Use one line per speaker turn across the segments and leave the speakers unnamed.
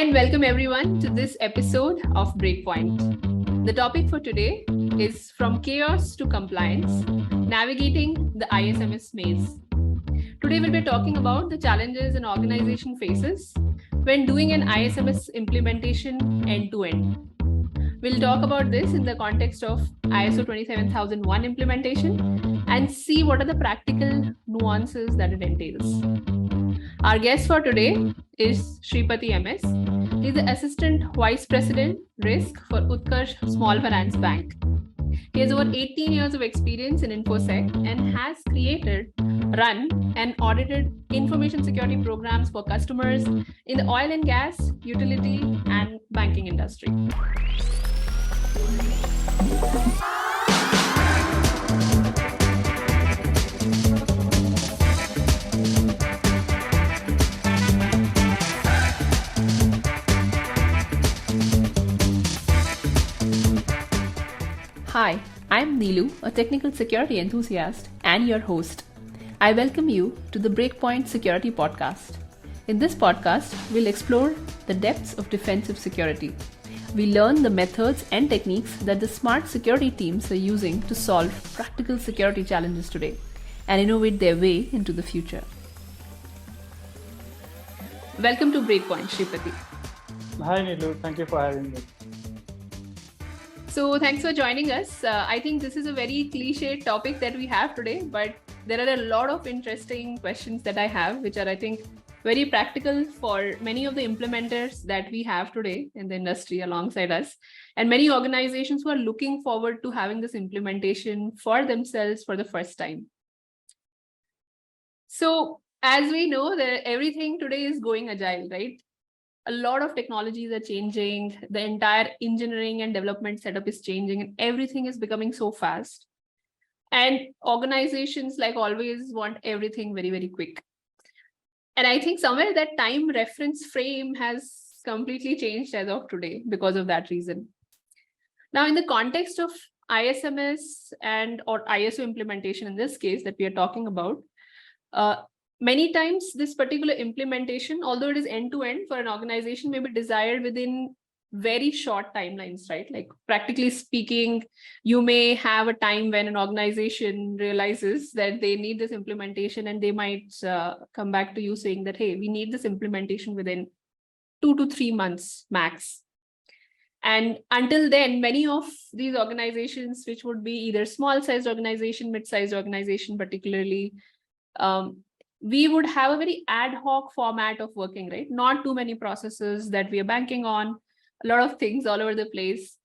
and welcome everyone to this episode of Breakpoint. The topic for today is From Chaos to Compliance, Navigating the ISMS Maze. Today we'll be talking about the challenges an organization faces when doing an ISMS implementation end-to-end. We'll talk about this in the context of ISO 27001 implementation and see what are the practical nuances that it entails. Our guest for today is Sripati MS. He's the Assistant Vice President Risk for Utkarsh Small Finance Bank. He has over 18 years of experience in InfoSec and has created, run, and audited information security programs for customers in the oil and gas, utility, and banking industry. Hi, I'm Neelu, a technical security enthusiast and your host. I welcome you to the Breakpoint Security Podcast. In this podcast, we'll explore the depths of defensive security. We learn the methods and techniques that the smart security teams are using to solve practical security challenges today and innovate their way into the future. Welcome to Breakpoint, Sripati.
Hi Neelu, thank you for having me.
So thanks for joining us. I think this is a very cliched topic that we have today, but there are a lot of interesting questions that I have, which are, I think, very practical for many of the implementers that we have today in the industry alongside us, and many organizations who are looking forward to having this implementation for themselves for the first time. So as we know, that everything today is going agile, right? A lot of technologies are changing, the entire engineering and development setup is changing, and everything is becoming so fast. And organizations, like always, want everything very, very quick. And I think somewhere that time reference frame has completely changed as of today because of that reason. Now, in the context of ISMS or ISO implementation, in this case that we are talking about, many times this particular implementation, although it is end-to-end for an organization, may be desired within very short timelines, right? Like practically speaking, you may have a time when an organization realizes that they need this implementation and they might come back to you saying that, hey, we need this implementation within 2 to 3 months max. And until then, many of these organizations, which would be either small-sized organization, mid-sized organization particularly, we would have a very ad hoc format of working, right? Not too many processes that we are banking on, a lot of things all over the place.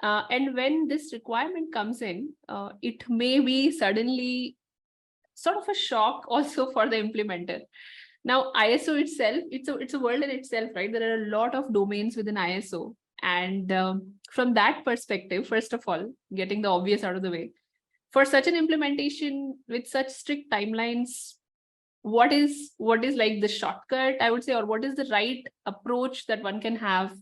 And when this requirement comes in, it may be suddenly sort of a shock also for the implementer. Now, ISO itself, it's a world in itself, right? There are a lot of domains within ISO. And from that perspective, first of all, getting the obvious out of the way, for such an implementation with such strict timelines, what is like the shortcut, I would say, or what is the right approach that one can have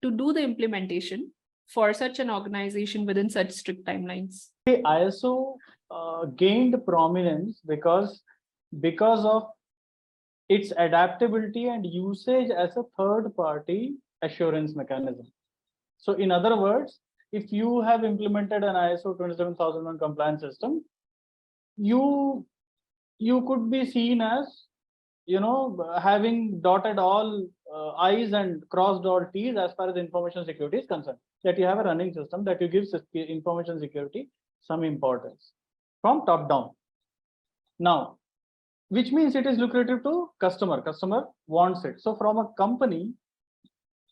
to do the implementation for such an organization within such strict timelines?
ISO gained prominence because of its adaptability and usage as a third-party assurance mechanism. So in other words, if you have implemented an ISO 27001 compliance system, you could be seen as, having dotted all I's and crossed all T's as far as information security is concerned. That you have a running system, that you give information security some importance from top down. Now, which means it is lucrative to customer. Customer wants it. So from a company,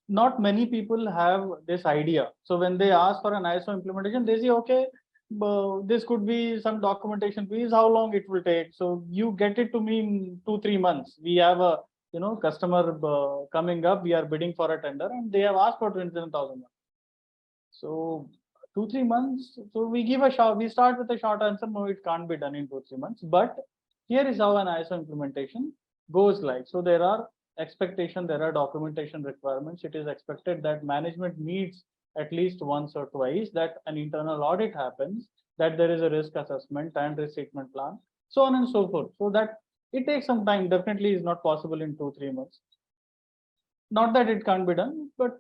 not many people have this idea. So when they ask for an ISO implementation, they say, okay, this could be some documentation fees, how long it will take. So you get it to me in 2-3 months. We have a customer coming up, we are bidding for a tender and they have asked for 27,000. So 2-3 months. So we start with a short answer. No, it can't be done in 2-3 months. But here is how an ISO implementation goes like. So there are expectations, there are documentation requirements. It is expected that management meets at least once or twice, that an internal audit happens, that there is a risk assessment and risk treatment plan, so on and so forth. So that it takes some time, definitely is not possible in 2-3 months. Not that it can't be done, but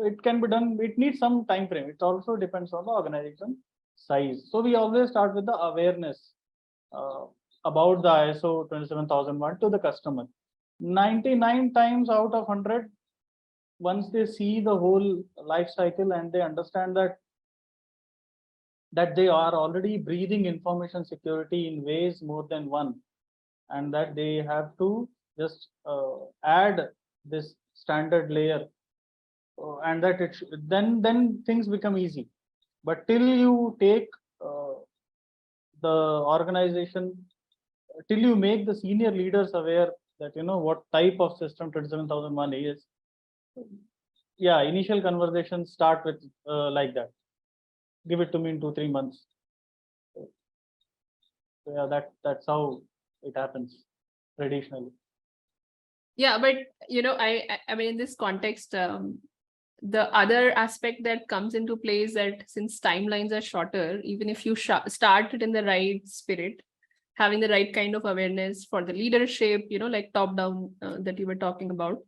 it can be done. It needs some time frame. It also depends on the organization size. So we always start with the awareness uh, about the ISO 27001 to the customer. 99 times out of 100, once they see the whole life cycle and they understand that they are already breathing information security in ways more than one, and that they have to just add this standard layer, and that then things become easy. But till you take uh, the organization, till you make the senior leaders aware that what type of system 27001 is, yeah, initial conversations start with like that. Give it to me in 2-3 months. So yeah, that's how it happens traditionally.
Yeah, but I mean, in this context, the other aspect that comes into play is that since timelines are shorter, even if you start it in the right spirit, having the right kind of awareness for the leadership, like top down that you were talking about,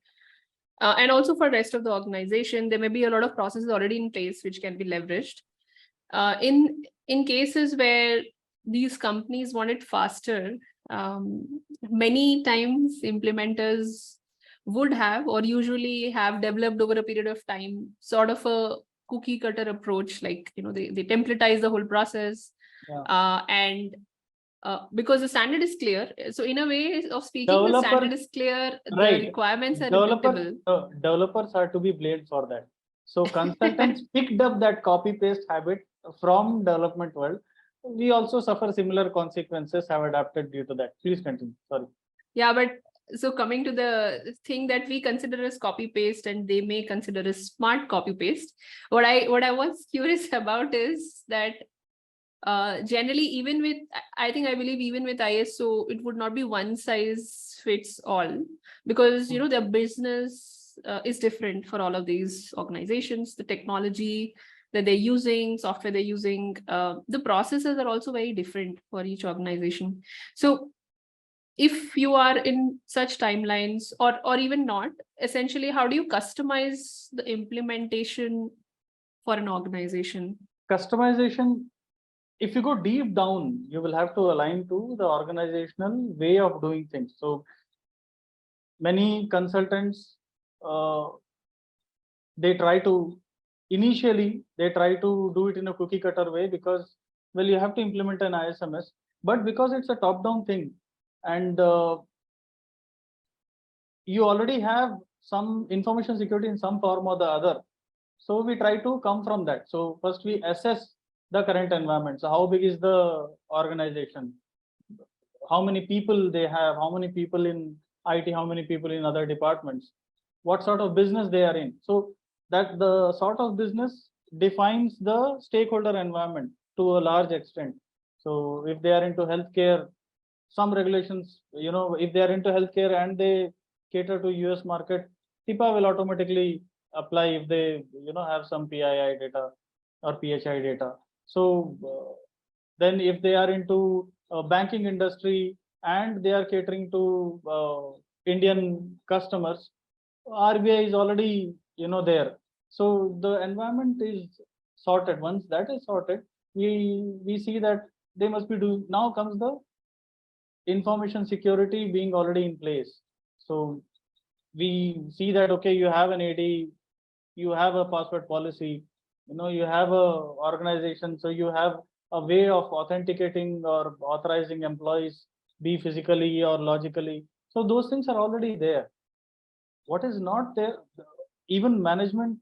and also for rest of the organization, there may be a lot of processes already in place which can be leveraged. In cases where these companies want it faster, many times implementers would have or usually have developed over a period of time sort of a cookie cutter approach, like they templatize the whole process.
Yeah.
And because the standard is clear, so in a way of speaking, the standard is clear, the
Right.
requirements are repeatable.
Developers are to be blamed for that. So consultants picked up that copy paste habit from development world. We also suffer similar consequences, have adapted due to that. Please continue. Sorry.
Yeah, but so coming to the thing that we consider as copy paste and they may consider as smart copy paste, what I was curious about is that generally, even with, I believe even with ISO, it would not be one size fits all, because their business is different for all of these organizations. The technology that they're using, software they're using, the processes are also very different for each organization. So if you are in such timelines, or even not, essentially, how do you customize the implementation for an organization?
Customization, if you go deep down, you will have to align to the organizational way of doing things. So many consultants, they try to initially they try to do it in a cookie cutter way, because well, you have to implement an ISMS, but because it's a top down thing, and you already have some information security in some form or the other, so we try to come from that. So first we assess the current environment. So how big is the organization, how many people they have, how many people in IT, how many people in other departments, what sort of business they are in. So that the sort of business defines the stakeholder environment to a large extent. So if they are into healthcare, some regulations, if they are into healthcare and they cater to US market, HIPAA will automatically apply if they, have some PII data or PHI data. So then if they are into banking industry and they are catering to Indian customers, RBI is already, there. So the environment is sorted. Once that is sorted, we see that they must be doing. Now comes the information security being already in place. So we see that, okay, you have an AD, you have a password policy, you have a organization, so you have a way of authenticating or authorizing employees, be physically or logically. So those things are already there. What is not there, even management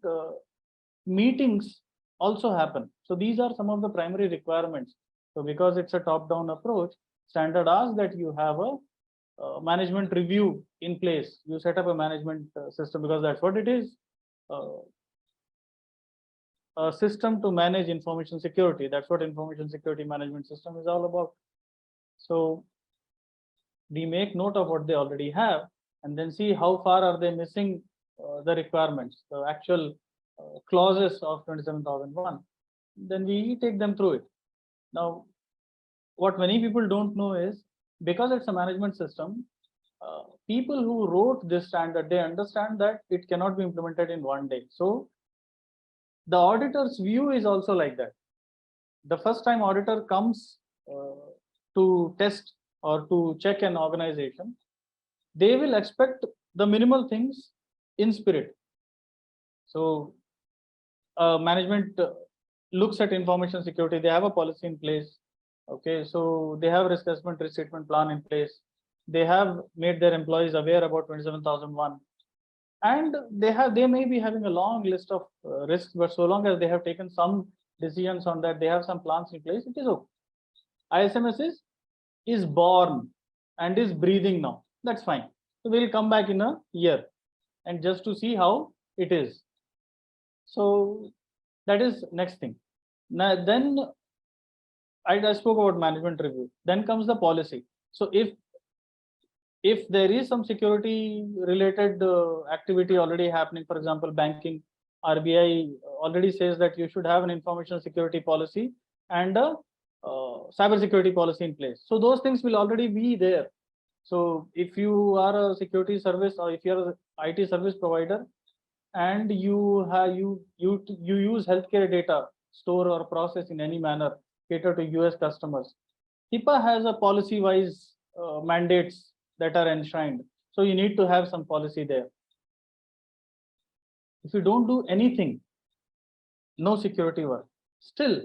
meetings also happen. So these are some of the primary requirements. So because it's a top down approach, standard asks that you have a management review in place. You set up a management system, because that's what it is. A system to manage information security. That's what information security management system is all about. So we make note of what they already have and then see how far are they missing the requirements, the actual clauses of 27001. Then we take them through it. Now, what many people don't know is, because it's a management system, people who wrote this standard, they understand that it cannot be implemented in one day. So the auditor's view is also like that. The first time auditor comes to test or to check an organization, they will expect the minimal things in spirit. So management looks at information security. They have a policy in place. Okay, so they have risk assessment, risk treatment plan in place. They have made their employees aware about 27001, and they may be having a long list of risks, but so long as they have taken some decisions on that, they have some plans in place, it is okay. ISMS is born and is breathing now. That's fine. So we'll come back in a year and just to see how it is. So that is next thing. Now then I spoke about management review. Then comes the policy. So if there is some security related activity already happening, for example, banking, RBI already says that you should have an information security policy and a cyber security policy in place. So those things will already be there. So if you are a security service or if you're an IT service provider and you use healthcare data, store or process in any manner, cater to US customers, HIPAA has a policy wise mandates that are enshrined. So you need to have some policy there. If you don't do anything, no security work. Still,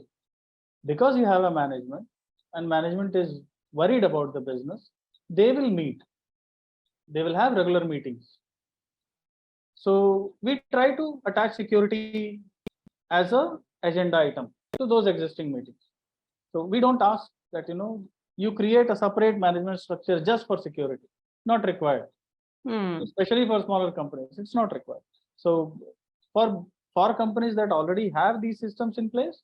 because you have a management and management is worried about the business, they will meet. They will have regular meetings. So we try to attach security as a agenda item to those existing meetings. So we don't ask that, you create a separate management structure just for security. Not required. Especially for smaller companies, it's not required. So for companies that already have these systems in place,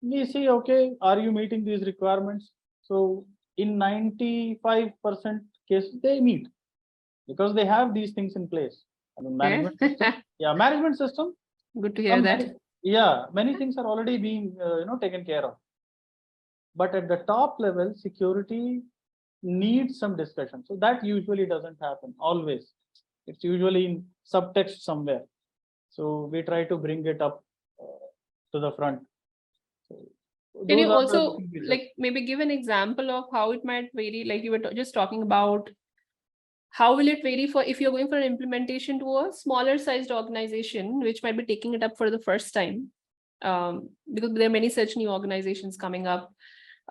we see, okay, are you meeting these requirements? So in 95% cases, they meet because they have these things in place. I mean, management system, yeah, management system.
Good to hear that.
Yeah, many things are already being taken care of. But at the top level, security needs some discussion. So that usually doesn't happen always. It's usually in subtext somewhere. So we try to bring it up to the front. So
can you also maybe give an example of how it might vary? Like you were just talking about, how will it vary for if you're going for an implementation to a smaller sized organization, which might be taking it up for the first time, because there are many such new organizations coming up,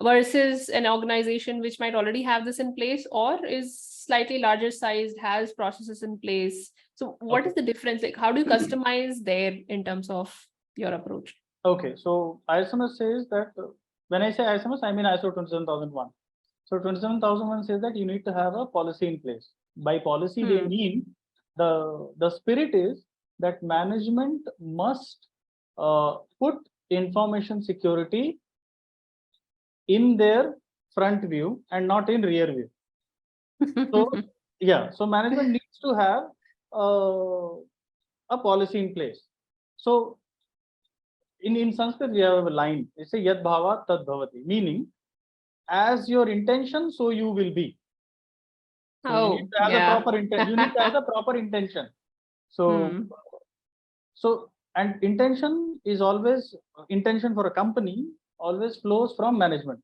versus an organization which might already have this in place or is slightly larger sized, has processes in place. So what is the difference? Like, how do you customize there in terms of your approach?
Okay, so ISMS says that when I say ISMS, I mean ISO 27001. So 27001 says that you need to have a policy in place. By policy, they mean the spirit is that management must put information security in their front view and not in rear view. So yeah, so management needs to have a policy in place. So in Sanskrit we have a line. It says yad bhava tad bhavati, meaning as your intention, so you will be. So you need to have a proper intent. You need to have a proper intention. So so and intention is always intention for a company always flows from management.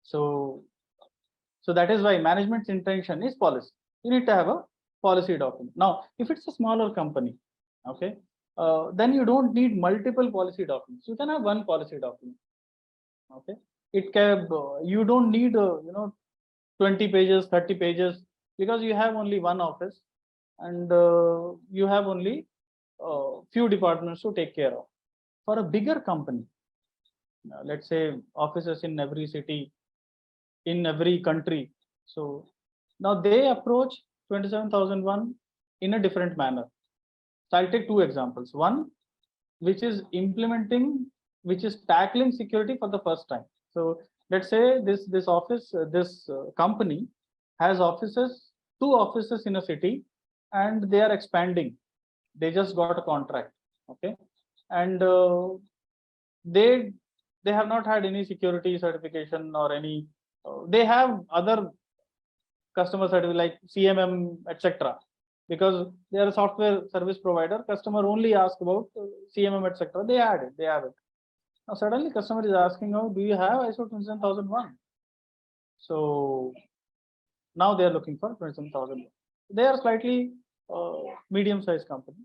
So that is why management's intention is policy. You need to have a policy document. Now, if it's a smaller company, okay, then you don't need multiple policy documents. You can have one policy document. Okay, it can you don't need 20 pages, 30 pages, because you have only one office and you have only few departments to take care of. For a bigger company, let's say offices in every city, in every country. So now they approach 27001 in a different manner. So I'll take two examples. One, which is tackling security for the first time. So let's say this office, this company has two offices in a city, and they are expanding. They just got a contract, okay, and they have not had any security certification or any. They have other customer service like CMM, etc. Because they are a software service provider, customer only ask about CMM, etc. They add it, they have it. Now suddenly customer is asking, oh, do you have ISO 27001? So now they are looking for 27001. They are slightly medium-sized company,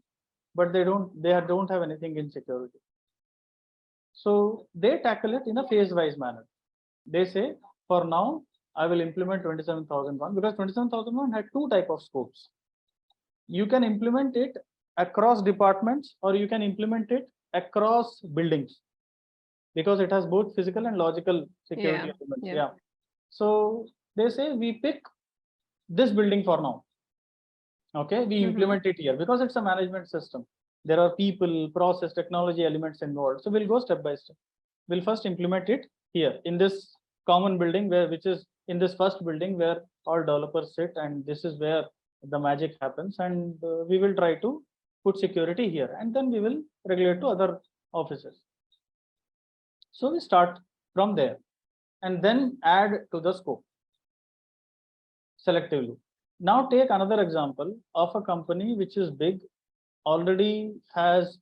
but they don't have anything in security. So they tackle it in a phase-wise manner. They say, for now, I will implement 27001 because 27001 had two type of scopes. You can implement it across departments or you can implement it across buildings because it has both physical and logical security elements. Yeah. So they say we pick this building for now. Okay, we implement it here because it's a management system. There are people, process, technology elements involved. So we'll go step by step. We'll first implement it here in this common building which is in this first building where all developers sit, and this is where the magic happens. And we will try to put security here, and then we will regulate to other offices. So we start from there and then add to the scope selectively. Now take another example of a company which is big, already has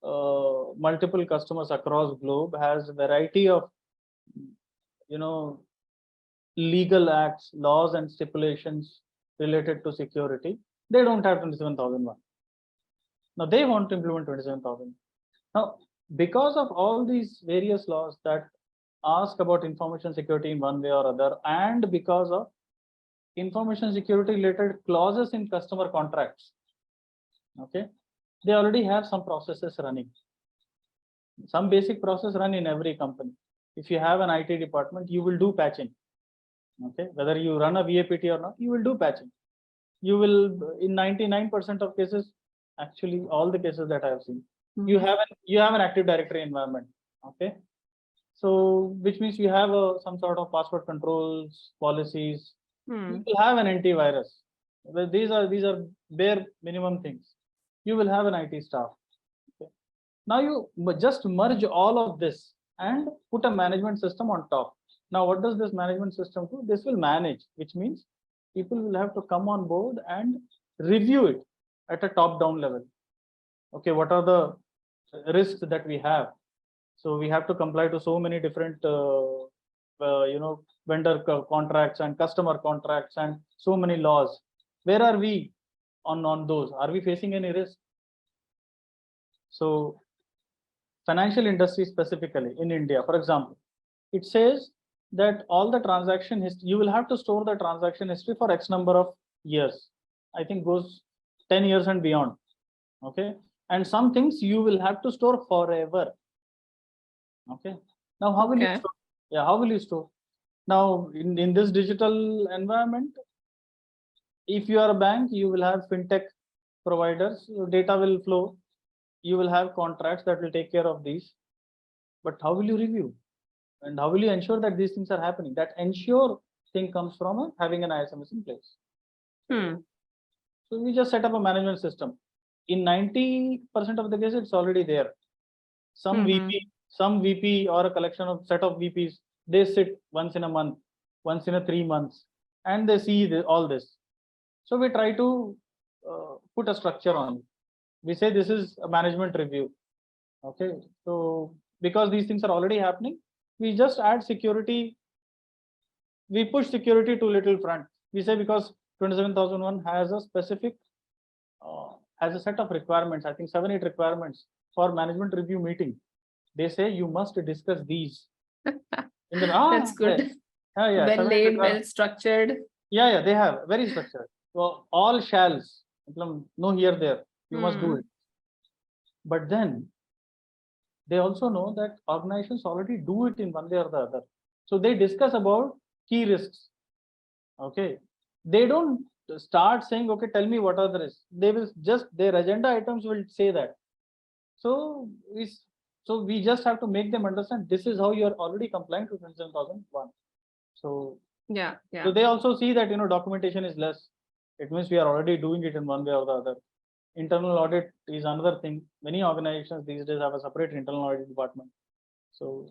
multiple customers across globe, has a variety of legal acts, laws and stipulations related to security. They don't have 27001. Now they want to implement 27000. Now because of all these various laws that ask about information security in one way or other, and because of information security related clauses in customer contracts, okay, they already have some processes running. Some basic process run in every company. If you have an IT department, you will do patching. Okay, whether you run a VAPT or not, you will do patching. You will, in 99% of cases, actually all the cases that I have seen, you have an Active Directory environment. Okay, so which means you have some sort of password controls, policies. You will have an antivirus. Well, these are bare minimum things. You will have an IT staff. Okay. Now you just merge all of this and put a management system on top. Now what does this management system do? This will manage, which means people will have to come on board and review it at a top-down level. Okay, what are the risks that we have? So we have to comply to so many different vendor contracts and customer contracts and so many laws. Where are we on those? Are we facing any risk? So financial industry specifically in India, for example, it says that all the transaction history, you will have to store the transaction history for X number of years. I think goes 10 years and beyond. Okay, and some things you will have to store forever. Okay, now how will you store? Yeah, how will you store? Now in this digital environment, if you are a bank, you will have fintech providers, data will flow, you will have contracts that will take care of these. But how will you review? And how will you ensure that these things are happening? That ensure thing comes from having an ISMS in place. So we just set up a management system. In 90% of the cases, it's already there. Some VP or a collection of set of VPs, they sit once in a month, once in a 3 months, and they see all this. So we try to put a structure on it. We say this is a management review. Okay, so because these things are already happening, we just add security. We push security to little front. We say because 27001 has a specific, has a set of requirements. I think 7-8 requirements for management review meeting. They say you must discuss these.
That's good.
Yeah,
well laid, well structured.
Yeah, they have very structured. So all shalls, no here, there, you must do it. But then they also know that organizations already do it in one way or the other. So they discuss about key risks. Okay, they don't start saying, okay, tell me what are the risks. They will just, their agenda items will say that. So we just have to make them understand this is how you are already complying to 27001. So
yeah.
So they also see that documentation is less. It means we are already doing it in one way or the other. Internal audit is another thing. Many organizations these days have a separate internal audit department. So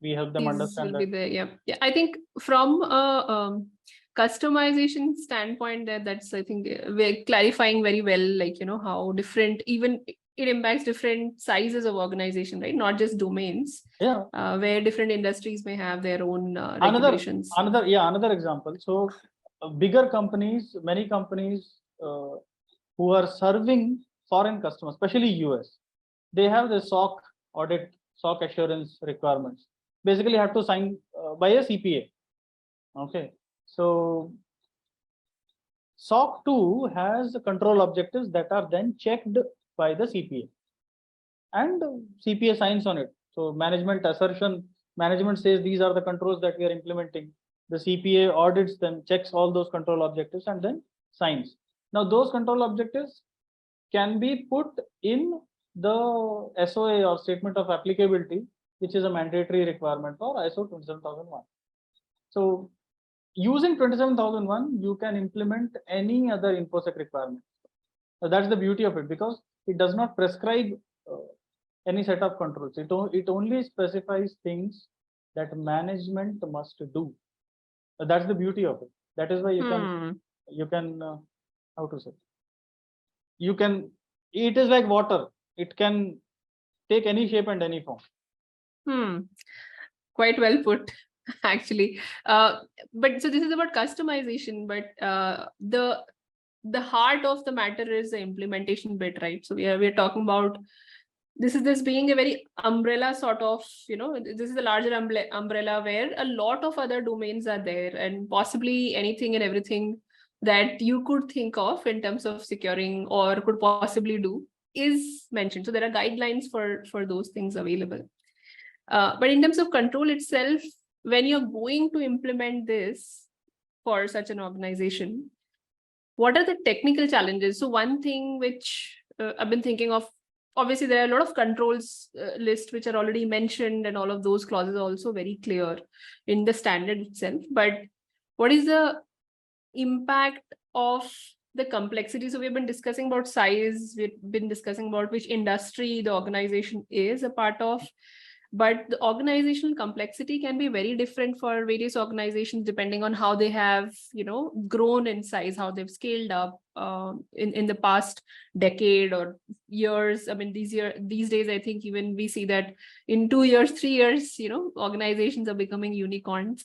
we help them understand that.
Yeah, I think from customization standpoint, that's, I think, we're clarifying very well, like, how different, even it impacts different sizes of organization, right? Not just domains.
Yeah.
Where different industries may have their own regulations.
Another example. So bigger companies, many companies who are serving foreign customers, especially US, they have the SOC audit, SOC assurance requirements. Basically, have to sign by a CPA. Okay, so SOC 2 has control objectives that are then checked by the CPA, and CPA signs on it. So management says these are the controls that we are implementing. The CPA audits them, checks all those control objectives, and then signs. Now those control objectives can be put in the SOA or statement of applicability, which is a mandatory requirement for ISO 27001. So using 27001, you can implement any other InfoSec requirement. So that's the beauty of it, because it does not prescribe any set of controls. It only specifies things that management must do. So that's the beauty of it. That is why you can how to say, you can, it is like water. It can take any shape and any form.
Quite well put, actually. But so this is about customization, but the heart of the matter is the implementation bit, right? So we're talking about this being a very umbrella sort of, this is a larger umbrella where a lot of other domains are there, and possibly anything and everything that you could think of in terms of securing or could possibly do is mentioned. So there are guidelines for those things available. But in terms of control itself, when you're going to implement this for such an organization, what are the technical challenges? So one thing which I've been thinking of, obviously there are a lot of controls list which are already mentioned, and all of those clauses are also very clear in the standard itself. But what is the impact of the complexity? So we've been discussing about size, we've been discussing about which industry the organization is a part of, but the organizational complexity can be very different for various organizations depending on how they have, grown in size, how they've scaled up in the past decade or years. I mean, these days, I think even we see that in 2 years, 3 years, organizations are becoming unicorns.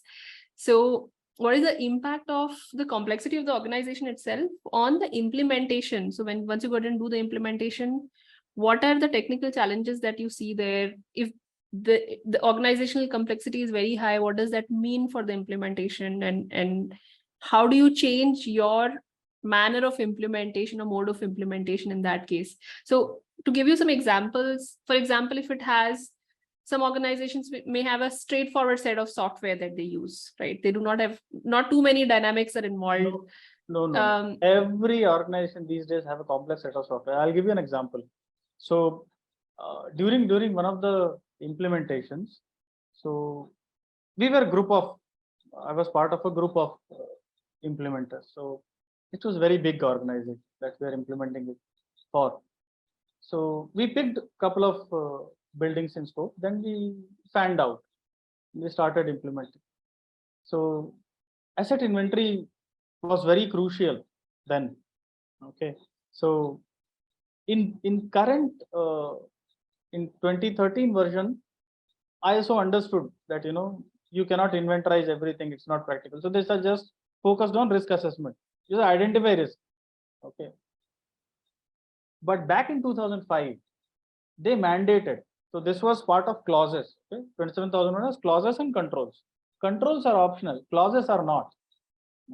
So what is the impact of the complexity of the organization itself on the implementation? So once you go ahead and do the implementation, what are the technical challenges that you see there? If the organizational complexity is very high, what does that mean for the implementation, and how do you change your manner of implementation or mode of implementation in that case? So to give you some examples, for example, if it has, some organizations may have a straightforward set of software that they use, right? They do not too many dynamics are involved.
No. Every organization these days have a complex set of software. I'll give you an example. So during one of the implementations, so I was part of a group of implementers. So it was a very big organization that we are implementing it for. So we picked a couple of buildings in scope, then we fanned out, we started implementing. So asset inventory was very crucial then. Okay, so in current in 2013 version, ISO understood that you cannot inventorize everything, it's not practical. So they are just focused on risk assessment, just identify risk. Okay, but back in 2005 they mandated, so this was part of clauses. Okay, 27001 has clauses and controls. Controls are optional, clauses are not.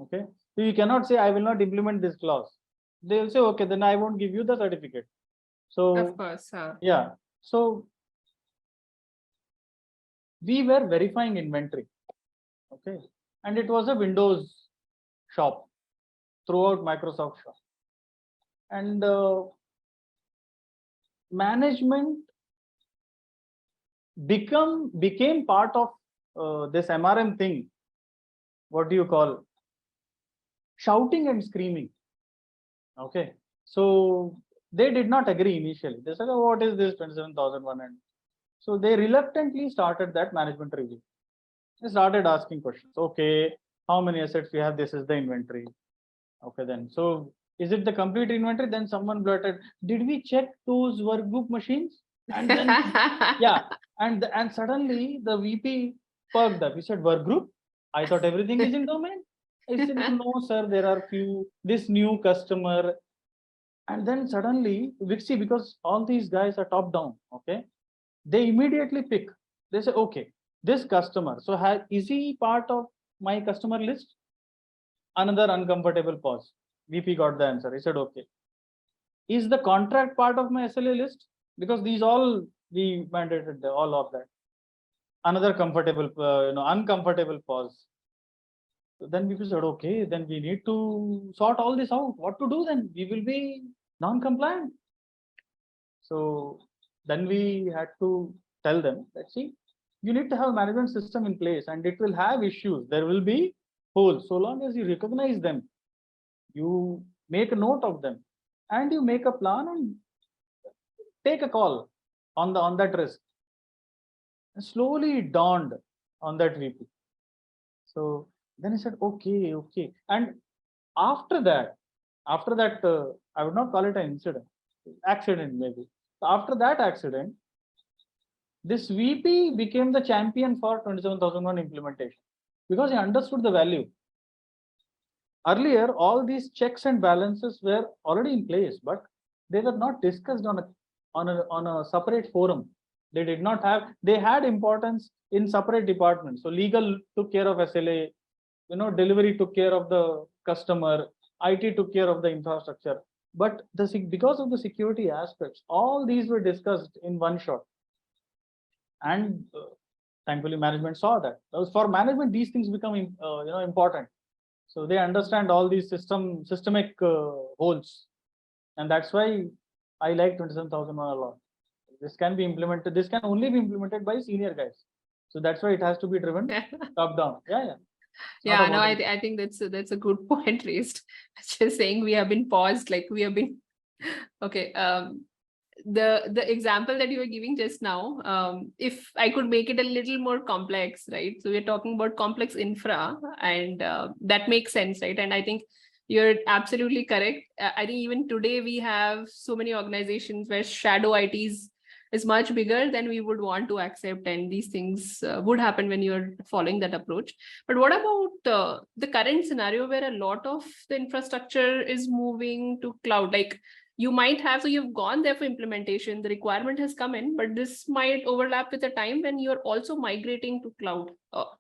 Okay, so you cannot say I will not implement this clause. They will say, okay, then I won't give you the certificate. So
of course,
yeah. So we were verifying inventory. Okay, and it was a Windows shop throughout Microsoft shop, and management became part of this MRM thing. What do you call? Shouting and screaming. Okay, so they did not agree initially. They said, oh, what is this 27001? And so they reluctantly started that management review. They started asking questions. Okay, how many assets we have, this is the inventory. Okay, then. So is it the complete inventory? Then someone blurted, did we check those work group machines? And then, yeah, and suddenly the VP perked up. He said, work group? I thought everything is in domain. I said, no, sir, there are few, this new customer. And then suddenly, Vixi, because all these guys are top down, okay, they immediately pick. They say, okay, this customer, so is he part of my customer list? Another uncomfortable pause. VP got the answer. He said, okay. Is the contract part of my SLA list? Because these all we mandated all of that. Another comfortable, uncomfortable pause. So then we said, okay, then we need to sort all this out. What to do then? We will be non-compliant. So then we had to tell them that, see, you need to have management system in place and it will have issues. There will be holes. So long as you recognize them, you make a note of them and you make a plan and take a call on that risk. And slowly it dawned on that VP. So then he said, okay. And after that, I would not call it an incident, accident maybe. After that accident, this VP became the champion for 27001 implementation because he understood the value. Earlier, all these checks and balances were already in place, but they were not discussed on a separate forum. They did not have, they had importance in separate departments. So legal took care of SLA, delivery took care of the customer, IT took care of the infrastructure. But because of the security aspects, all these were discussed in one shot. And thankfully, management saw that. For management, these things become important. So they understand all these systemic holes, and that's why I like 27001 a lot. This can be implemented. This can only be implemented by senior guys. So that's why it has to be driven top down. Yeah.
Yeah, no, I think that's a good point raised. Just saying we have been paused, like we have been okay. The example that you were giving just now, if I could make it a little more complex, right? So we're talking about complex infra, and that makes sense, right? And I think you're absolutely correct. I think even today we have so many organizations where shadow IT is much bigger than we would want to accept, and these things would happen when you're following that approach. But what about the current scenario where a lot of the infrastructure is moving to cloud? Like you might have, so you've gone there for implementation, the requirement has come in, but this might overlap with a time when you're also migrating to cloud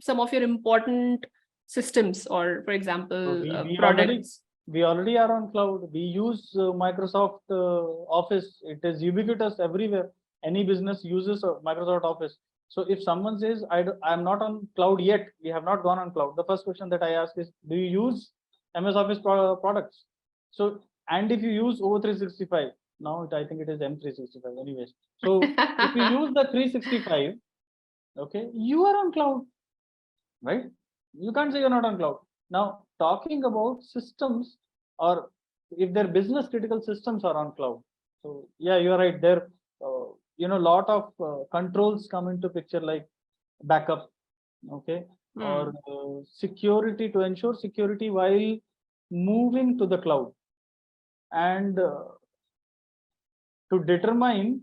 some of your important systems, or for example, products.
We already are on cloud. We use Microsoft Office. It is ubiquitous everywhere. Any business uses Microsoft Office. So if someone says, I'm not on cloud yet, we have not gone on cloud, the first question that I ask is, do you use MS Office products? So, and if you use O365, now I think it is M365 anyways. So if you use the 365, okay, you are on cloud, right? You can't say you're not on cloud. Now, talking about systems, or if their business critical systems are on cloud. So yeah, you're right. There, lot of controls come into picture, like backup, okay, or security, to ensure security while moving to the cloud, and to determine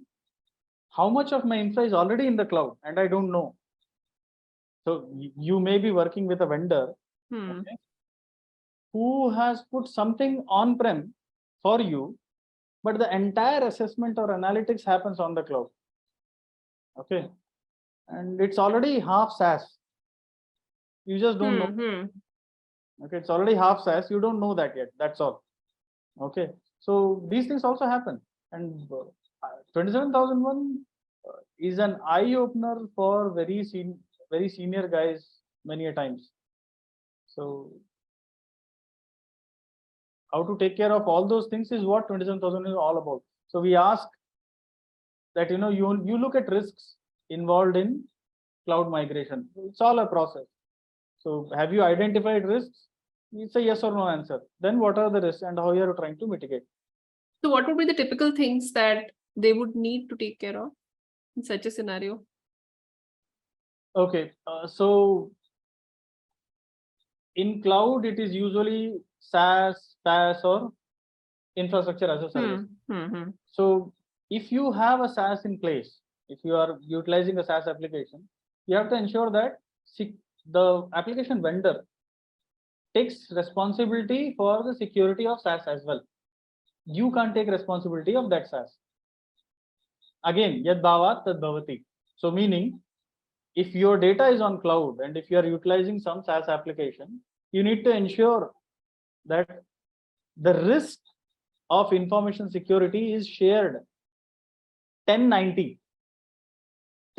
how much of my infra is already in the cloud and I don't know. So you may be working with a vendor okay, who has put something on-prem for you, but the entire assessment or analytics happens on the cloud. Okay, and it's already half SaaS. You just don't know. Okay, it's already half SaaS. You don't know that yet. That's all. Okay, so these things also happen, and 27001 is an eye opener for very senior guys many a times. So how to take care of all those things is what 27000 is all about. So we ask that you look at risks involved in cloud migration. It's all a process. So have you identified risks? It's a yes or no answer. Then what are the risks and how you are trying to mitigate?
So what would be the typical things that they would need to take care of in such a scenario?
Okay, so In cloud, it is usually SaaS, PaaS, or infrastructure as a service. So if you have a SaaS in place, if you are utilizing a SaaS application, you have to ensure that the application vendor takes responsibility for the security of SaaS as well. You can't take responsibility of that SaaS. Again, yad bhavat tad bhavati. So meaning, if your data is on cloud and if you are utilizing some SaaS application, you need to ensure that the risk of information security is shared 10-90.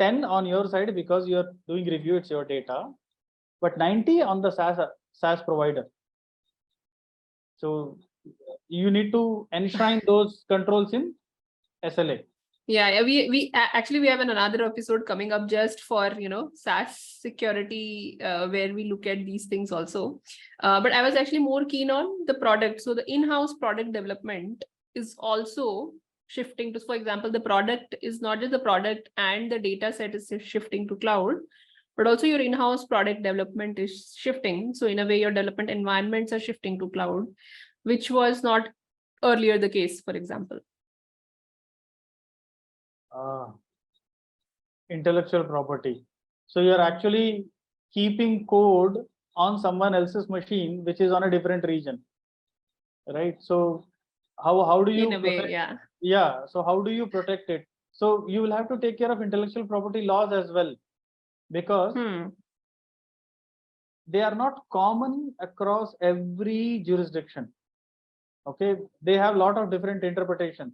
10 on your side because you're doing review, it's your data, but 90 on the SaaS provider. So you need to enshrine those controls in SLA.
Yeah, we actually we have another episode coming up just for SaaS security, where we look at these things also. But I was actually more keen on the product. So the in-house product development is also shifting to, for example, the product is not just the product and the data set is shifting to cloud, but also your in-house product development is shifting. So in a way, your development environments are shifting to cloud, which was not earlier the case, for example.
Intellectual property. So you're actually keeping code on someone else's machine, which is on a different region, right? So how do you
in a way,
protect, yeah, so how do you protect it? So you will have to take care of intellectual property laws as well, because they are not common across every jurisdiction. Okay, they have a lot of different interpretation.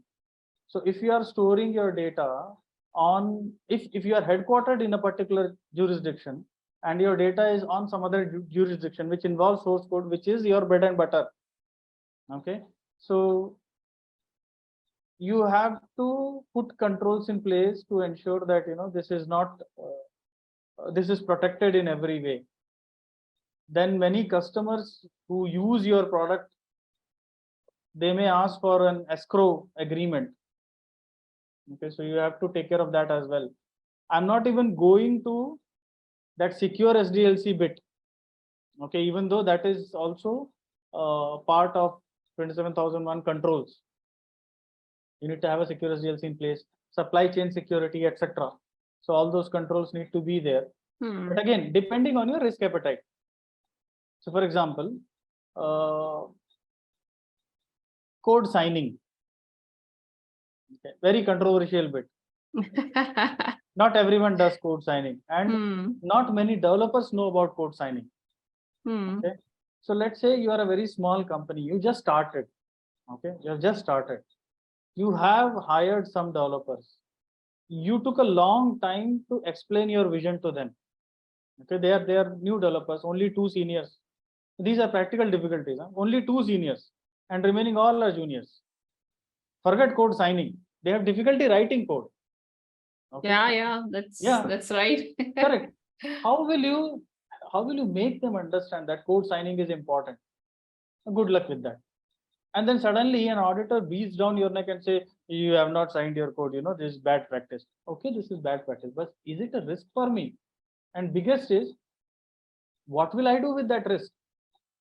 So if you are storing your data on, if you are headquartered in a particular jurisdiction and your data is on some other jurisdiction which involves source code, which is your bread and butter, okay, so you have to put controls in place to ensure that this is not this is protected in every way. Then many customers who use your product, they may ask for an escrow agreement. Okay, so you have to take care of that as well. I'm not even going to that secure SDLC bit. Okay, even though that is also part of 27001 controls. You need to have a secure SDLC in place, supply chain security, etc. So all those controls need to be there. But again, depending on your risk appetite. So for example, code signing. Okay, very controversial bit. Not everyone does code signing, and not many developers know about code signing. Okay, so let's say you are a very small company, you just started. Okay, you have just started. You have hired some developers. You took a long time to explain your vision to them. Okay, they are new developers, only 2 seniors. These are practical difficulties. Huh? Only 2 seniors, and remaining all are juniors. Forget code signing. They have difficulty writing code. Okay.
That's right.
Correct. How will you make them understand that code signing is important? Good luck with that. And then suddenly an auditor beats down your neck and say, you have not signed your code, this is bad practice. Okay, this is bad practice, but is it a risk for me? And biggest is, what will I do with that risk?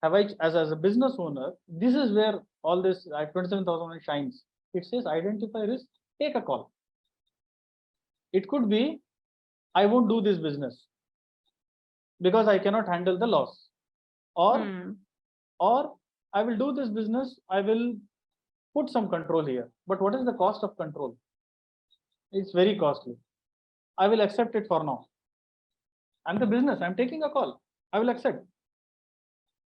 Have I, as a business owner, this is where all this 27,000 shines. It says identify risk, take a call. It could be, I won't do this business because I cannot handle the loss, or I will do this business, I will put some control here. But what is the cost of control? It's very costly. I will accept it for now. I'm the business, I'm taking a call. I will accept.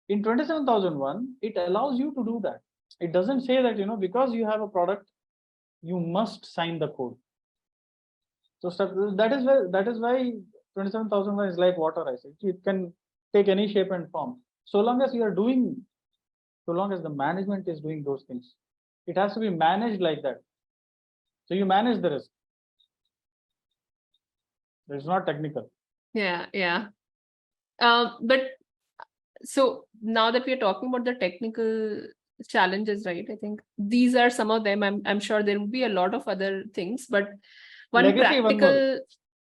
In 27001, it allows you to do that. It doesn't say that, because you have a product, you must sign the code. So that is why 27001 is like water, I say. It can take any shape and form. So long as the management is doing those things, it has to be managed like that. So you manage the risk. It's not technical.
Yeah. But so now that we are talking about the technical challenges, right? I think these are some of them. I'm sure there will be a lot of other things, but one practical.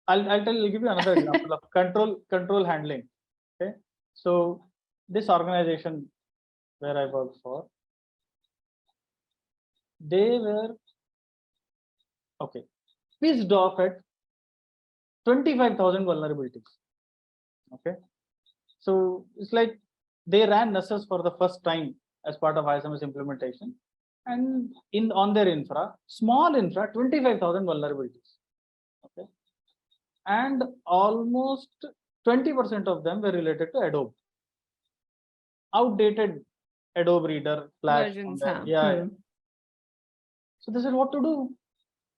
I'll give you another example of control handling. Okay, so this organization where I worked for, they were pissed off at 25,000 vulnerabilities. Okay, so it's like they ran Nessus for the first time as part of ISMS implementation, and on their infra, small infra, 25,000 vulnerabilities. Okay, and almost 20% of them were related to Adobe, outdated Adobe Reader, Flash.
Versions,
Yeah. So they said what to do,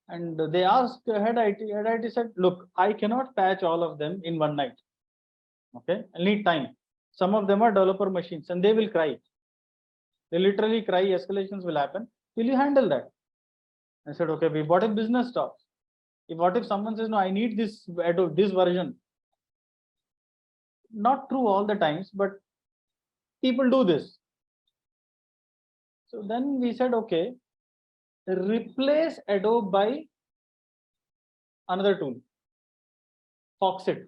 and they asked head IT. Head IT said, "Look, I cannot patch all of them in one night. Okay, I need time. Some of them are developer machines, and they will cry. They literally cry. Escalations will happen. Will you handle that?" I said, "Okay. What if business stops? What if someone says, no, I need this Adobe, this version?" Not true all the times, but people do this. So then we said, okay, replace Adobe by another tool, Foxit.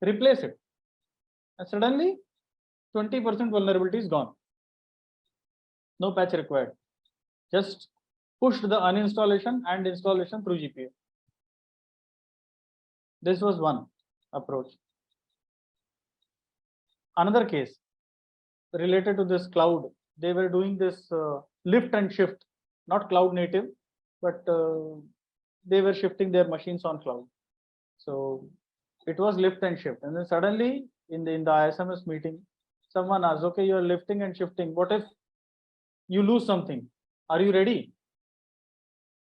Replace it. And suddenly 20% vulnerability is gone. No patch required. Just pushed the uninstallation and installation through GPU. This was one approach. Another case related to this cloud, they were doing this lift and shift, not cloud native, but they were shifting their machines on cloud. So it was lift and shift, and then suddenly in the ISMS meeting, someone asked, okay, you're lifting and shifting, what if you lose something? Are you ready?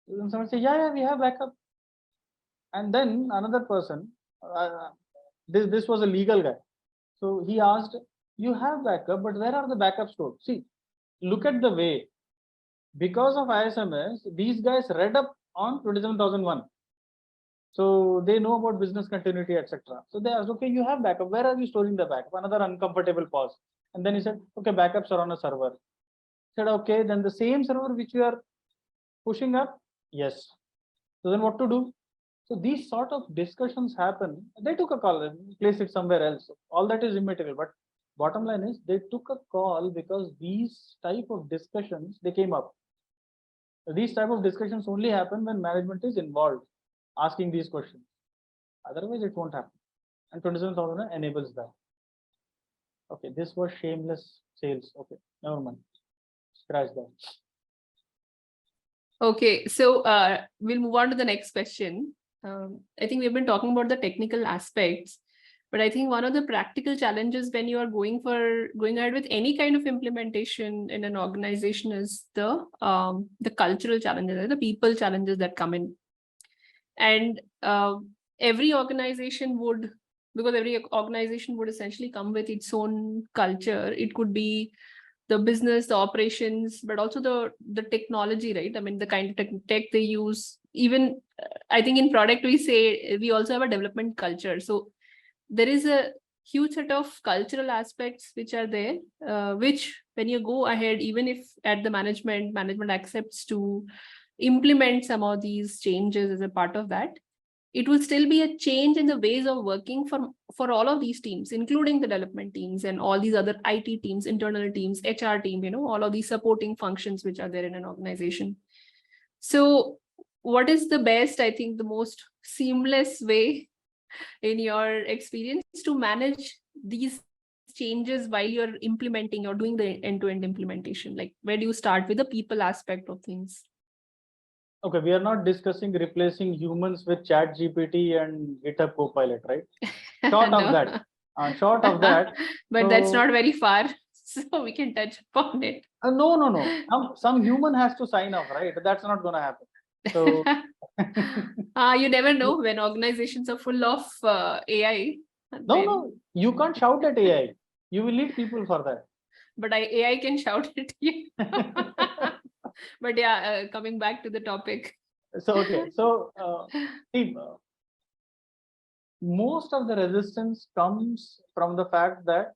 And someone said, yeah, we have backup. And then another person, this was a legal guy, so he asked, you have backup, but where are the backups stored? See, look at the way, because of ISMS, these guys read up on 27001. So they know about business continuity, etc. So they asked, okay, you have backup. Where are you storing the backup? Another uncomfortable pause. And then he said, okay, backups are on a server. He said, okay, then the same server which you are pushing up? Yes. So then what to do? So these sort of discussions happen. They took a call and placed it somewhere else. All that is immaterial. But bottom line is they took a call because these type of discussions, they came up. These type of discussions only happen when management is involved, asking these questions. Otherwise, it won't happen. And 27,000 enables that. Okay, this was shameless sales. Okay, never mind. Scratch that.
Okay, so we'll move on to the next question. I think we've been talking about the technical aspects, but I think one of the practical challenges when you are going ahead with any kind of implementation in an organization is the cultural challenges, the people challenges that come in. And every organization would, because every organization would essentially come with its own culture. It could be the business, the operations, but also the technology, right? I mean, the kind of tech they use. Even I think in product, we say we also have a development culture. So there is a huge set of cultural aspects which are there, which when you go ahead, even if at the management accepts to implement some of these changes as a part of that, it will still be a change in the ways of working for all of these teams, including the development teams and all these other IT teams, internal teams, HR team, all of these supporting functions which are there in an organization. So what is the best, I think the most seamless way in your experience to manage these changes while you're implementing or doing the end-to-end implementation? Like, where do you start with the people aspect of things?
Okay, we are not discussing replacing humans with Chat GPT and GitHub Copilot, right? Short of that. Short of that.
But so, that's not very far, so we can touch upon it.
No. Some human has to sign off, right? That's not going to happen. So
you never know when organizations are full of AI.
No, you can't shout at AI. You will need people for that.
But AI can shout at you. But yeah, coming back to the topic.
So see, most of the resistance comes from the fact that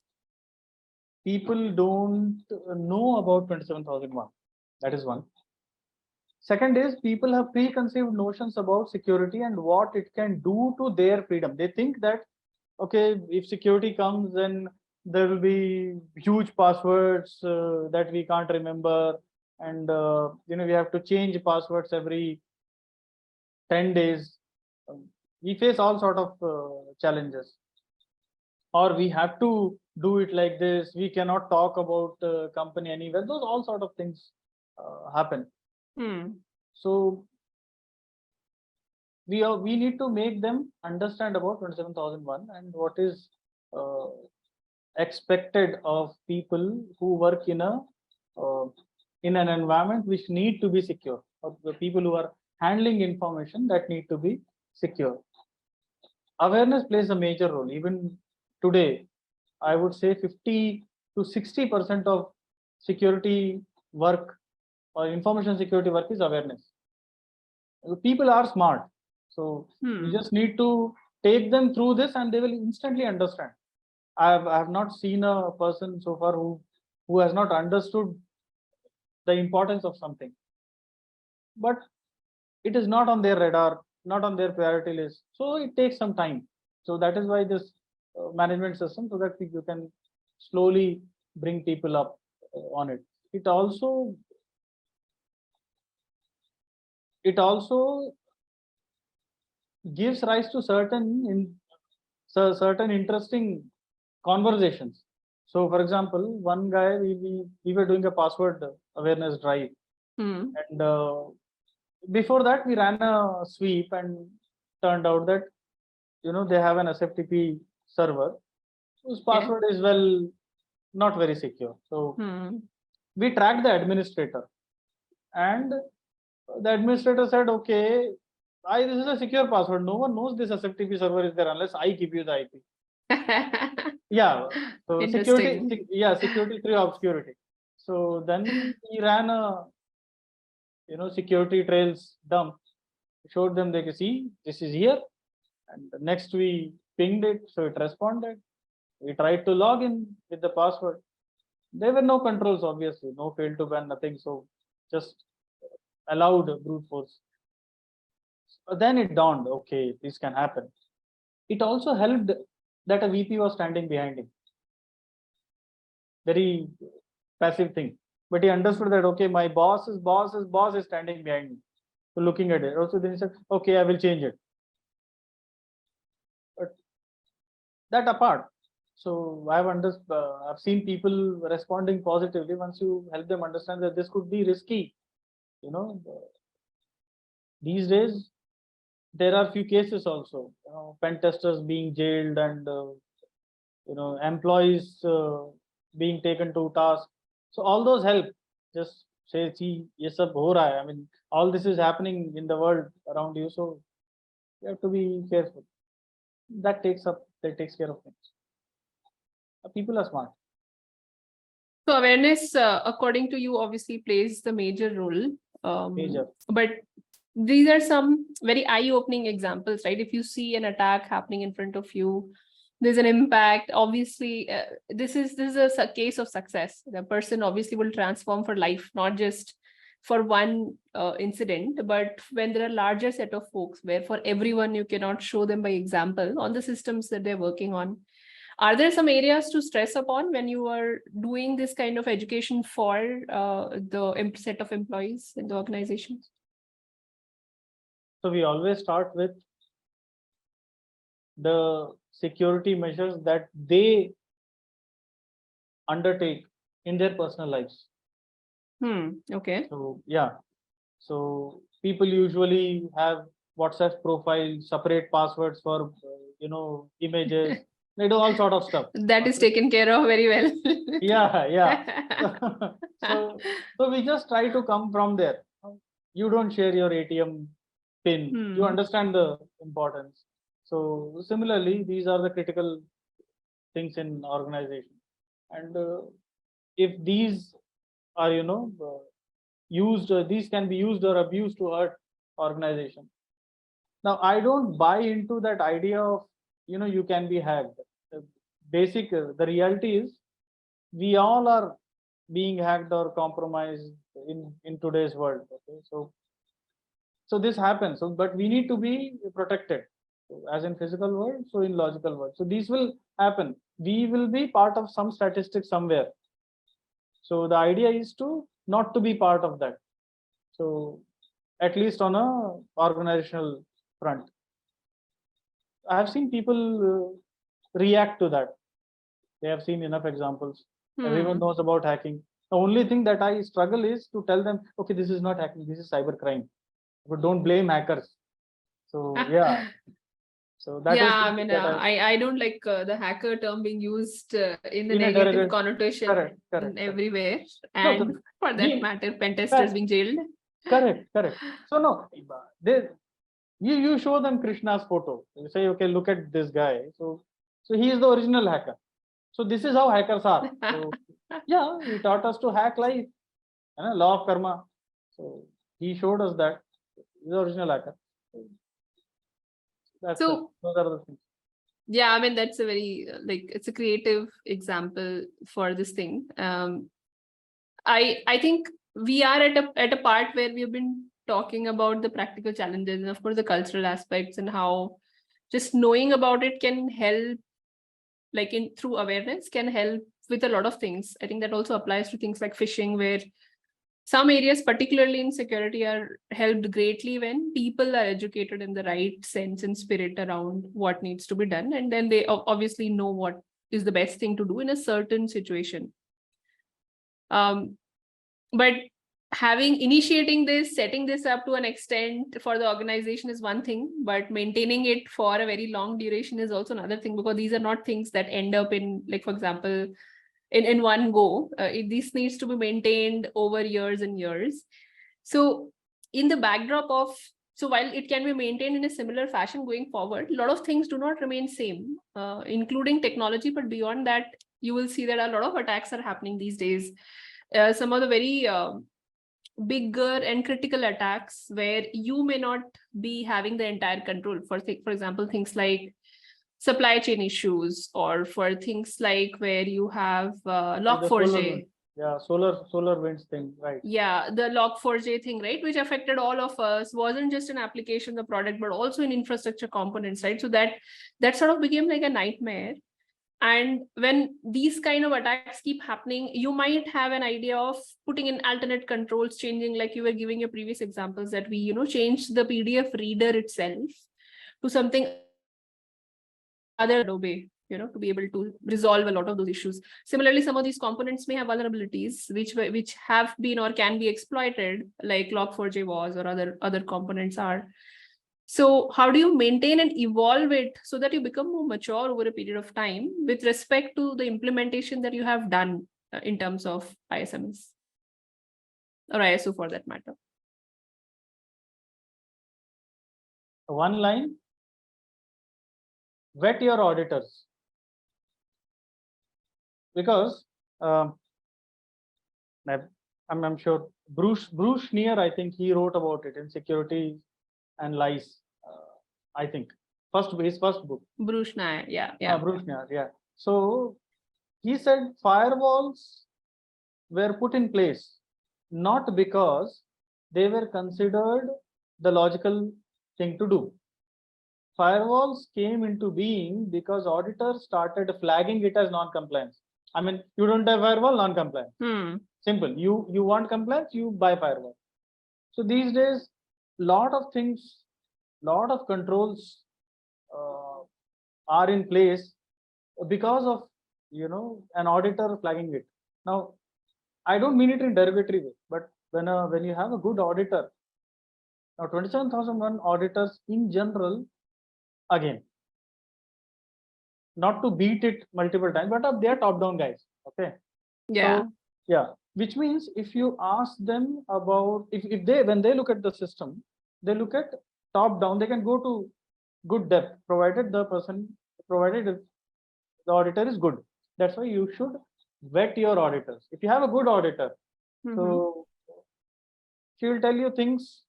people don't know about 27,001. That is one. Second is people have preconceived notions about security and what it can do to their freedom. They think that, okay, if security comes, then there will be huge passwords that we can't remember, and we have to change passwords every 10 days. We face all sort of challenges, or we have to do it like this. We cannot talk about company anywhere. Those all sort of things happen. So we need to make them understand about 27001 and what is uh, expected of people who work in an environment which need to be secure, or the people who are handling information that need to be secure. Awareness plays a major role. Even today, I would say 50 to 60% of security work or information security work is awareness. People are smart, so you just need to take them through this and they will instantly understand. I have not seen a person so far who has not understood the importance of something, but it is not on their radar, not on their priority list. So it takes some time. So that is why this management system, so that you can slowly bring people up on it. It also gives rise to certain interesting conversations. So, for example, one guy, we were doing a password awareness drive, and before that we ran a sweep, and turned out that they have an SFTP server whose password is not very secure. So we tracked the administrator, and the administrator said, okay, this is a secure password. No one knows this SFTP server is there unless I give you the IP. Yeah. So security, security through obscurity. So then we ran a security trails dump, showed them, they can see this is here, and next we pinged it, so it responded. We tried to log in with the password. There were no controls, obviously, no fail to ban, nothing. So just allowed brute force. Then it dawned, okay, this can happen. It also helped that a VP was standing behind him. Very passive thing. But he understood that, okay, my boss's boss is standing behind me. So looking at it. Also then he said, okay, I will change it. But that apart. So I've seen people responding positively once you help them understand that this could be risky. These days there are few cases also, pen testers being jailed, and employees being taken to task. So all those help. Just say, see, yes, sab ho raha hai. I mean, all this is happening in the world around you, so you have to be careful. That takes care of things. People are smart.
So awareness, according to you, obviously plays the major role.
Major.
But these are some very eye-opening examples, right? If you see an attack happening in front of you, there's an impact. Obviously, this is a case of success. The person obviously will transform for life, not just for one incident, but when there are larger set of folks where for everyone you cannot show them by example on the systems that they're working on. Are there some areas to stress upon when you are doing this kind of education for the set of employees in the organizations?
So we always start with the security measures that they undertake in their personal lives.
Okay.
So yeah. So people usually have WhatsApp profiles, separate passwords for images. They do all sort of stuff.
That is taken care of very well.
Yeah. So we just try to come from there. You don't share your ATM pin. You understand the importance. So similarly, these are the critical things in organization. And if these are used, these can be used or abused to hurt organization. Now I don't buy into that idea of you can be hacked. The reality is we all are being hacked or compromised in today's world. Okay, so this happens. So but we need to be protected. So as in physical world, so in logical world. So these will happen. We will be part of some statistics somewhere. So the idea is to not to be part of that. So at least on a organizational front. I have seen people react to that. They have seen enough examples. Everyone knows about hacking. The only thing that I struggle is to tell them, okay, this is not hacking, this is cybercrime. But don't blame hackers. So yeah. So that is
Yeah, I mean,
that
I don't like the hacker term being used in the
in a
negative
derogatory-
connotation
correct, correct.
everywhere,
No,
and for that matter, pen testers being jailed.
correct. So no, they you show them Krishna's photo. You say, okay, look at this guy. So he is the original hacker. So this is how hackers are. So yeah, he taught us to hack life. Law of karma. So he showed us that he's the original hacker. That's
So
it. Those are the things.
yeah, I mean, that's a very like it's a creative example for this thing. I think we are at a part where we've been talking about the practical challenges and of course the cultural aspects and how just knowing about it can help, like in through awareness can help with a lot of things. I think that also applies to things like phishing, where some areas, particularly in security, are helped greatly when people are educated in the right sense and spirit around what needs to be done, and then they obviously know what is the best thing to do in a certain situation. But initiating this, setting this up to an extent for the organization is one thing, but maintaining it for a very long duration is also another thing, because these are not things that end up in, like, for example, in one go. This needs to be maintained over years and years. So in the backdrop of, so while it can be maintained in a similar fashion going forward, a lot of things do not remain same, including technology. But beyond that, you will see that a lot of attacks are happening these days. Some of the very bigger and critical attacks where you may not be having the entire control. For example, things like supply chain issues, or for things like where you have Log4j.
Solar winds thing, right?
Yeah, the Log4j thing, right, which affected all of us, wasn't just an application, the product, but also in infrastructure components, right? So that sort of became like a nightmare. And when these kind of attacks keep happening, you might have an idea of putting in alternate controls, changing, like you were giving your previous examples, that we, changed the PDF reader itself to something other Adobe, to be able to resolve a lot of those issues. Similarly, some of these components may have vulnerabilities which have been or can be exploited, like Log4j was, or other components are. So how do you maintain and evolve it so that you become more mature over a period of time with respect to the implementation that you have done in terms of ISMS or ISO for that matter?
One line: vet your auditors, because I'm sure Bruce Schneer, I think he wrote about it in Security and Lies. I think his first book.
Bruce Schneer, yeah.
Bruce Schneer, yeah. So he said firewalls were put in place not because they were considered the logical thing to do. Firewalls came into being because auditors started flagging it as non-compliance. I mean, you don't have firewall, non-compliance. Simple. You want compliance, you buy firewall. So these days, lot of things, lot of controls are in place because of an auditor flagging it. Now, I don't mean it in derogatory way, but when you have a good auditor, now 27,001 auditors in general, again, not to beat it multiple times, but they are top-down guys. Okay.
Yeah.
So, yeah, which means if you ask them about if they when they look at the system, they look at top-down, they can go to good depth, provided the auditor is good. That's why you should vet your auditors. If you have a good auditor, so she will tell you things.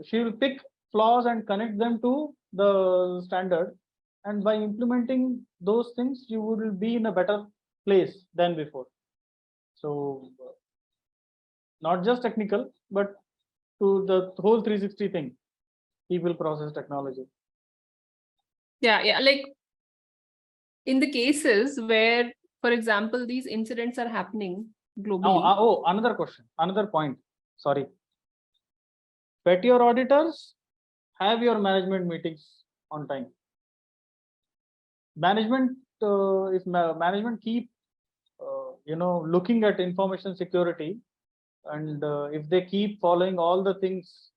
She will pick flaws and connect them to the standard, and by implementing those things, you will be in a better place than before. So, not just technical, but to the whole 360 thing, people, process, technology.
Yeah. Like in the cases where, for example, these incidents are happening globally.
Another question, another point. Sorry. Pet your auditors, have your management meetings on time. Management, if management keep, looking at information security, and if they keep following all the things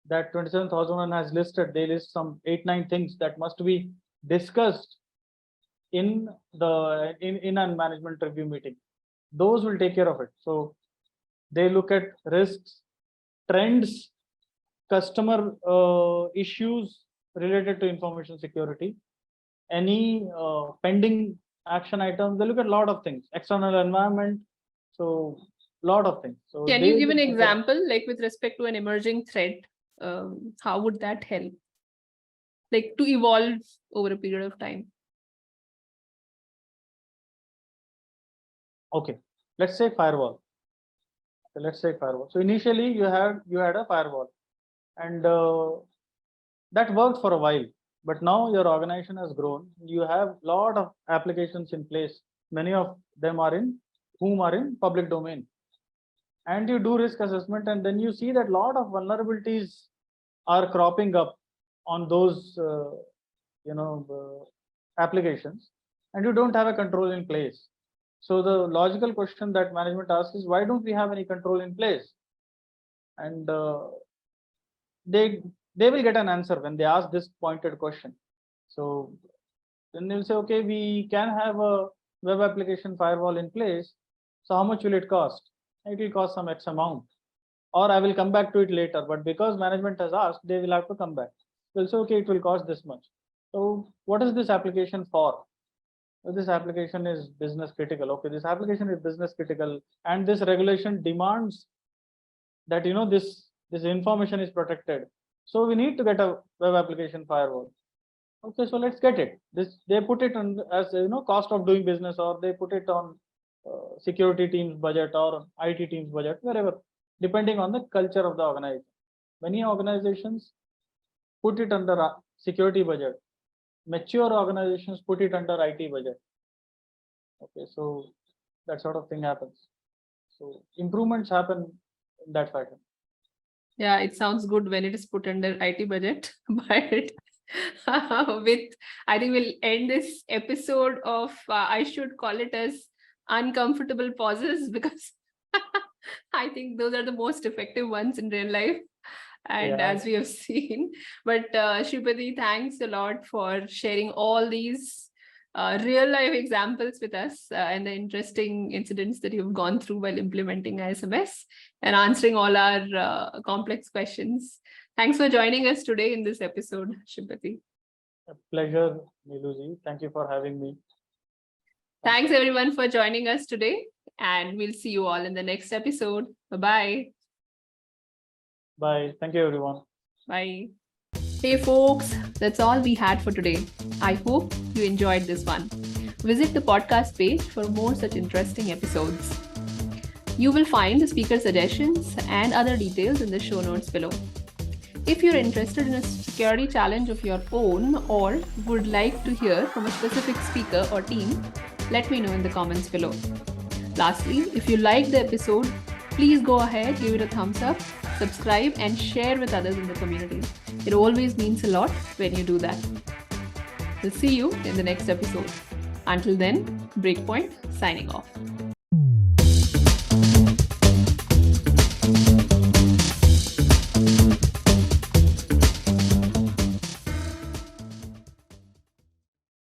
that 27,001 has listed, they list some 8-9 things that must be discussed in a management review meeting. Those will take care of it. So they look at risks, trends, customer issues related to information security, any pending action items. They look at a lot of things, external environment, so lot of things. So
Can you give an example, like with respect to an emerging threat? How would that help, like to evolve over a period of time?
Okay, let's say firewall. So initially you had a firewall, and that worked for a while. But now your organization has grown. You have a lot of applications in place. Many of them are in public domain. And you do risk assessment, and then you see that a lot of vulnerabilities are cropping up on those applications, and you don't have a control in place. So the logical question that management asks is, why don't we have any control in place? And they will get an answer when they ask this pointed question. So then they'll say, okay, we can have a web application firewall in place. So how much will it cost? It will cost some X amount, or I will come back to it later. But because management has asked, they will have to come back. They'll say, okay, it will cost this much. So what is this application for? This application is business critical. Okay, this application is business critical, and this regulation demands that this information is protected. So we need to get a web application firewall. Okay, so let's get it. They put it on as cost of doing business, or they put it on security team's budget or IT team's budget, wherever, depending on the culture of the organization. Many organizations put it under security budget. Mature organizations put it under IT budget. Okay, so that sort of thing happens. So improvements happen in that fashion.
Yeah, it sounds good when it is put under IT budget, but I think we'll end this episode of, I should call it as uncomfortable pauses, because I think those are the most effective ones in real life. And as we have seen, but Sripati, thanks a lot for sharing all these real life examples with us and the interesting incidents that you've gone through while implementing ISMS and answering all our complex questions. Thanks for joining us today in this episode, Sripati.
A pleasure, Niluji. Thank you for having me.
Thanks everyone for joining us today, and we'll see you all in the next episode. Bye-bye.
Bye. Thank you, everyone.
Bye. Hey folks, that's all we had for today. I hope you enjoyed this one. Visit the podcast page for more such interesting episodes. You will find the speaker suggestions and other details in the show notes below. If you're interested in a security challenge of your own, or would like to hear from a specific speaker or team, let me know in the comments below. Lastly, if you liked the episode, please go ahead, give it a thumbs up, subscribe, and share with others in the community. It always means a lot when you do that. We'll see you in the next episode. Until then, Breakpoint signing off.